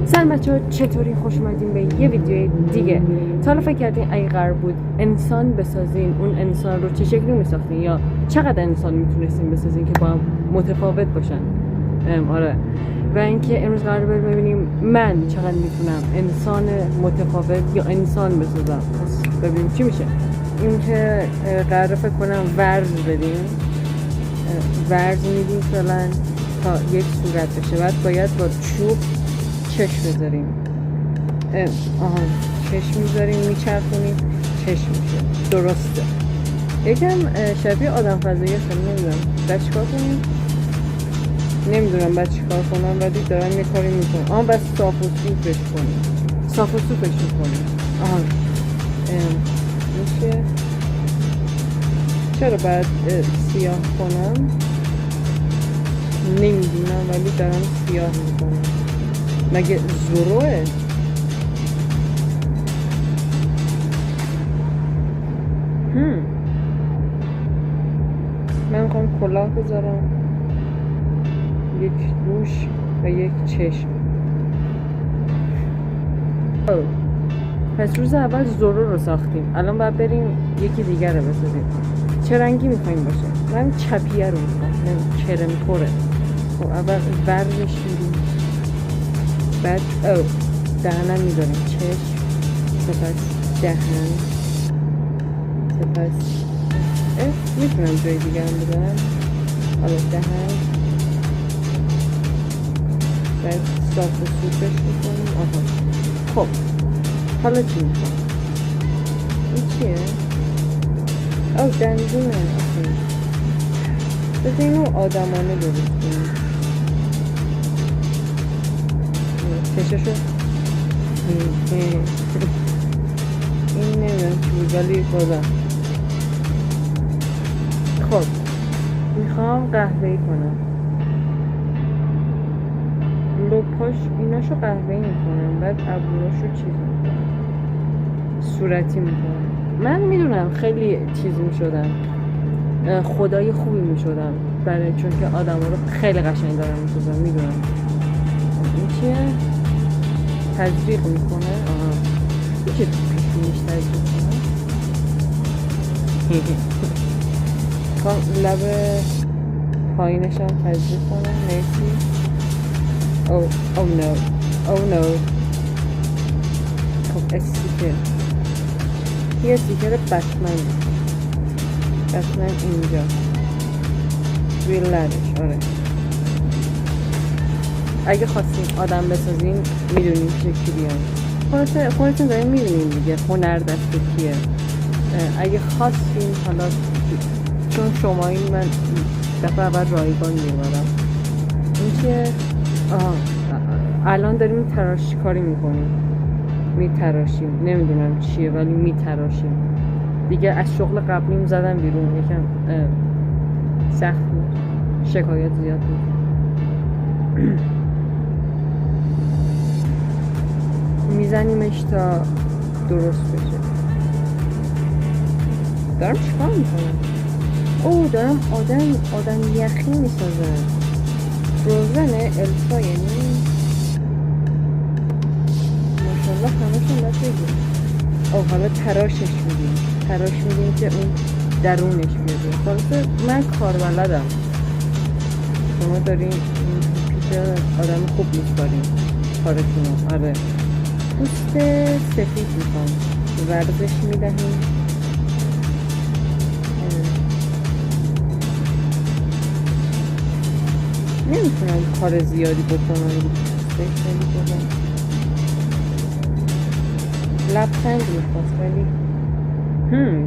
سلام بچه‌ها، چطوری؟ خوش اومدین به یه ویدیو دیگه. تا حالا فکر کردین اگه قرار بود انسان بسازین، اون انسان رو چه شکلی میساختین یا چقدر انسان میتونستین بسازین که با هم متفاوت باشن؟ آره. و اینکه امروز قرار ببینیم من چقدر میتونم انسان متفاوت یا انسان بسازم. پس ببینیم چی میشه. این که قرار فکر کنم ورز بدیم، ورز میدیم فعلا تا یک صورت بشه. بعد باید با چوب چشم بذاریم. چشم میذاریم، میچرخونیم، چشم میشه. درسته. یکم شبیه آدم فضایی است. نمیدونم بعد چیکار کنیم. نمیدونم بعد چیکار کنم، ولی دارم یه کاری میکنم. بس صاف و سوپش کنیم. صاف و سوپش میکنیم. میشه. چرا باید سیاه کنم؟ نمیدونم ولی دارم سیاه میکنم. مگه زوروه؟ من میخوام کلاه بذارم، یک دوش و یک چشم. پس روز اول زورو رو ساختیم. الان باید بریم یکی دیگر رو بسازیم. چه رنگی میخواییم باشه؟ من چپیه رو میخوام، من کرمپوره. خب اول ورزش میدیم، بعد دهنم میذاریم، چشم، سپس دهن، سپس میتونم جای دیگه هم بذارم. حالا دهن، بعد صاف و سوپش میکنیم. خب حالا چی میکنم؟ این چیه؟ دندونه. بذار اینو آدمانه درست کنیم. چششو این نمیدونم چی بود ولی بازم. خب میخوام قهوه‌ای کنم. لپاش ایناشو قهوه‌ای میکنم، بعد ابروهاشو چیز میکنم، صورتی میکنم. من میدونم خیلی چیز میشدم، خدای خوبی میشدم، برای چون که آدم رو خیلی قشنگ دارم میسازم. میدونم این چیه؟ تزریق میکنه. میشه پیشونیش تزریق کنه. لب پایینش هم تزریق کنم. مرسی. oh no. خب استیکر، یه استیکر بتمن اینجا روی لبش. آره اگه خواستین آدم بسازین میدونین چه شکلیه. خودتون دارین میدونین دیگه هنر دست کیه. اگه خواستین، حالا چون شمایین، من دفعه اول رایگان میبارم. این که الان داریم تراش کاری میکنیم، میتراشیم. نمیدونم چیه ولی میتراشیم دیگه. از شغل قبلیم زدم بیرون، یکم سخت بود، شکایت زیاد بود. میزنیمش تا درست بشه. دارم چیکار میکنم؟ دارم آدم یخی میسازم. فروزن الفا، یعنی ماشالله همشون باید بگیم. حالا تراشش میدیم که اون درونش بیاده. خلاصه من کاربلدم، شما دارین پیش آدم خوب میسپارین کارتونو. آره پوست سفید میخوام، ورزش میدهیم. نمیتونم کار زیادی بکنم، لبخند میخواست ولی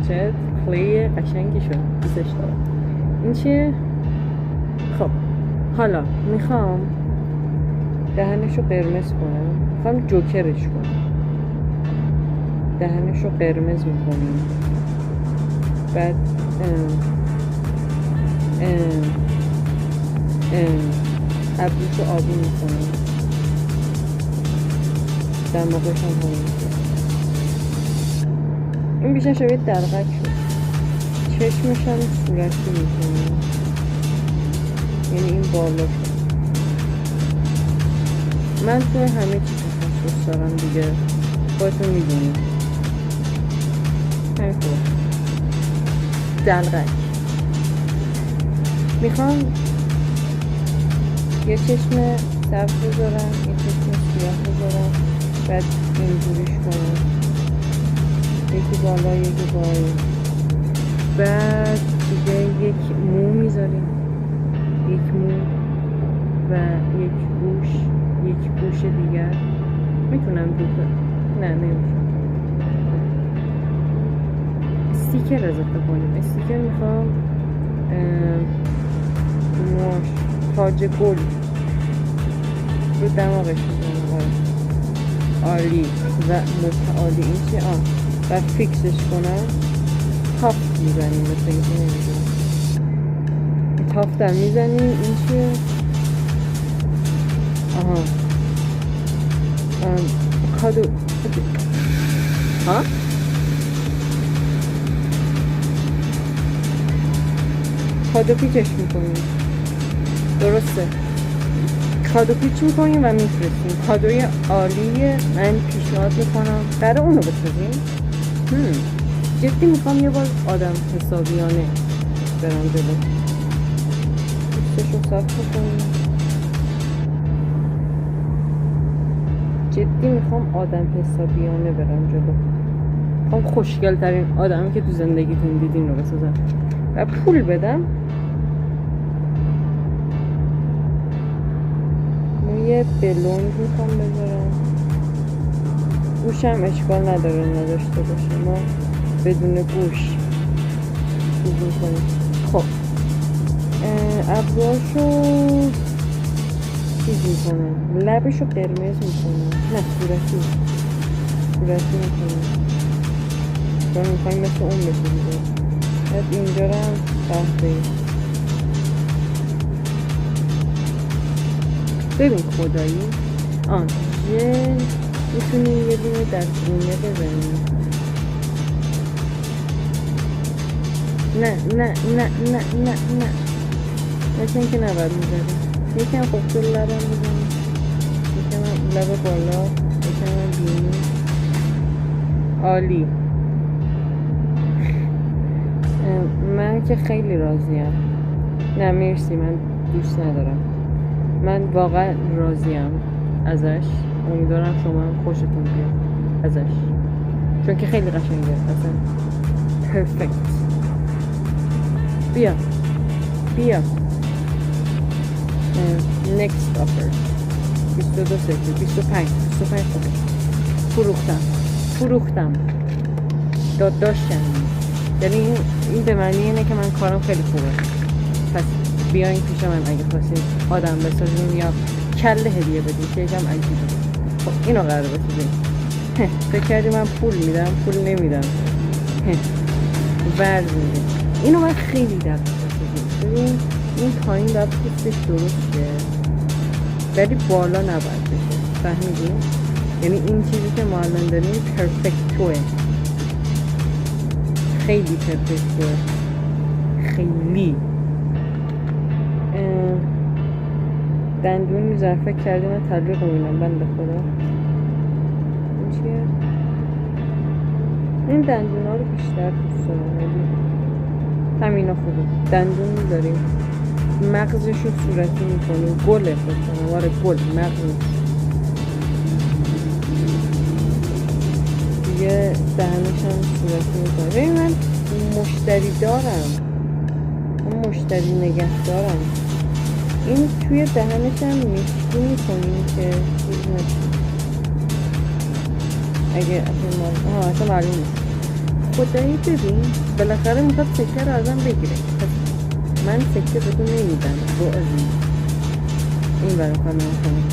چه کلی قشنگی شد، دوستش دارم. این چیه؟ خب حالا میخوام دهنشو قرمز کنم، میخوام جوکرش کنم. دهنشو قرمز میکنیم، بعد ابروشو آبی میکنیم، دماغش هم همین میکنیم. این بیشتر شبیه دلغک شد. چشمش هم صورتی میکنیم، یعنی این بالا شد. من توی همه چی تخصص دارم دیگه، خودتون میدونی. همین خوب دلغک میخوام یه چشم سبز بذارم، یه چشم سیاه بذارم، بعد اینجوریش کنم، یکی بالا یکی پایین. بعد دیگه یک مو میذاریم، یک مو و یک گوش، یک گوش دیگر. میتونم دوتا، نه نمیشه. استیکر اضافه کنیم. استیکر میخوام تاج گل رو دماغش میزنم. عالی و متعالی. این چیه؟ و فیکسش کنم. تافت میزنیم، مثل اینکه نمیدونم تافت هم میزنیم. این چیه؟ کادو کادو پیچش میکنیم. درسته، کادو پیچ میکنیم و میفرستیم. کادوی عالیه. من پیشنهاد میکنم برای اونو بسازیم. جدی میخوام یه بار آدم حسابیانه برم جلو. دوستشو صاف کنیم. جدی میخوام آدم حسابیانه برم جلو. میخوام خوشگل ترین آدمی که تو زندگیتون دیدین رو بسازم و پول بدم. موی بلوند میخوام بذارم. گوشم اشکال نداره نداشته باشه، ما بدون گوش چیز میکنیم. خب ابروهاشو چیز میکنم، لبشو قرمز میکنم. نه صورتی میکنم چون میخوایم مثل اون بشه دیگه. بعد اینجا رو هم تحته. ببین خدایی جل میتونیم یه دونه در سینه بزنیم. نه مثل اینکه نباید میزنیم. یکم خوبتر لبم بزنیم، یکم لب بالا، یکم بینی. عالی. من که خیلی راضیم. نه مرسی، من دوست ندارم. من واقعا راضیم ازش. امیدوارم شما هم خوشتون بیاد ازش، چون که خیلی قشنگه اصلا. پرفکت. بیا next offer 22 سکه 25 فروختم داشتم. یعنی این به معنی اینه که من کارم خیلی خوبه. پس بیاین پیش من اگه خواستید آدم بسازین یا کله هدیه بدین که یکم عجیبه. خب اینو قراره بسازین. فکر کردی من پول میدم؟ پول نمیدم. ورز میدم. اینو من خیلی دقیق بسازین. ببین این پایین باید پوستش درست شه ولی بالا نباید بشه. فهمیدین؟ یعنی این چیزی که ما الان داریم پرفکتوه. خیلی پرفکتوه. خیلی دندون میزن. فکر کردی من تلویق میبینم بنده خدا. این چیه؟ این دندون ها رو بیشتر دوست دارم. همینا خوبه. دندون میذاریم، مغزش رو صورتی میکنیم. گله بکنم. آره گل مغز. دیگه دهنش هم صورتی میکنم. ببین من مشتری دارم، من مشتری نگه دارم. این توی دهنش هم مشکی میکنیم که چیز نشه. اگه اصلا معلوم نیست. خدایی ببین بالاخره میخواد سکه رو ازم بگیره. من سکه بهتون نمیدم با عزیز. این برای کنم کنم.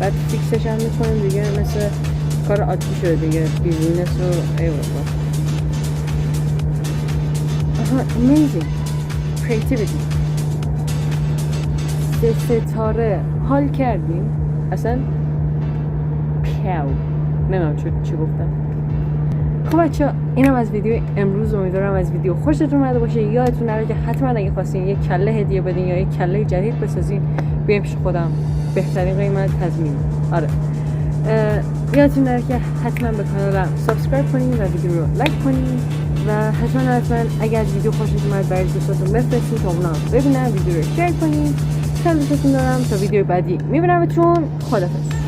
بعد فیکسش هم میکنیم دیگه. مثل کار عادی شده دیگه. بیزینس رو ای بابا. amazing creativity. ستاره حال کردیم اصلا. پیاو نمیدونم چی گفتم. خب بچه ها اینم از ویدیو امروز. امیدوارم از ویدیو خوشتون اومده باشه. یادتون نره که حتما اگه خواستین یک کله هدیه بدین یا یک کله جدید بسازین بیاین پیش خودم بهترین قیمت تضمین. آره یادتون نره که حتما به کانالم سابسکرایب کنین و ویدیو رو لایک کنین و حتما اگر از ویدیو خوشتون اومد برای دوستاتون بفرستین تا اونا ببینن، ویدیو رو شیر کنین. خیلی دوستتون دارم. تا ویدیو بعدی میبینمتون. خدافظ.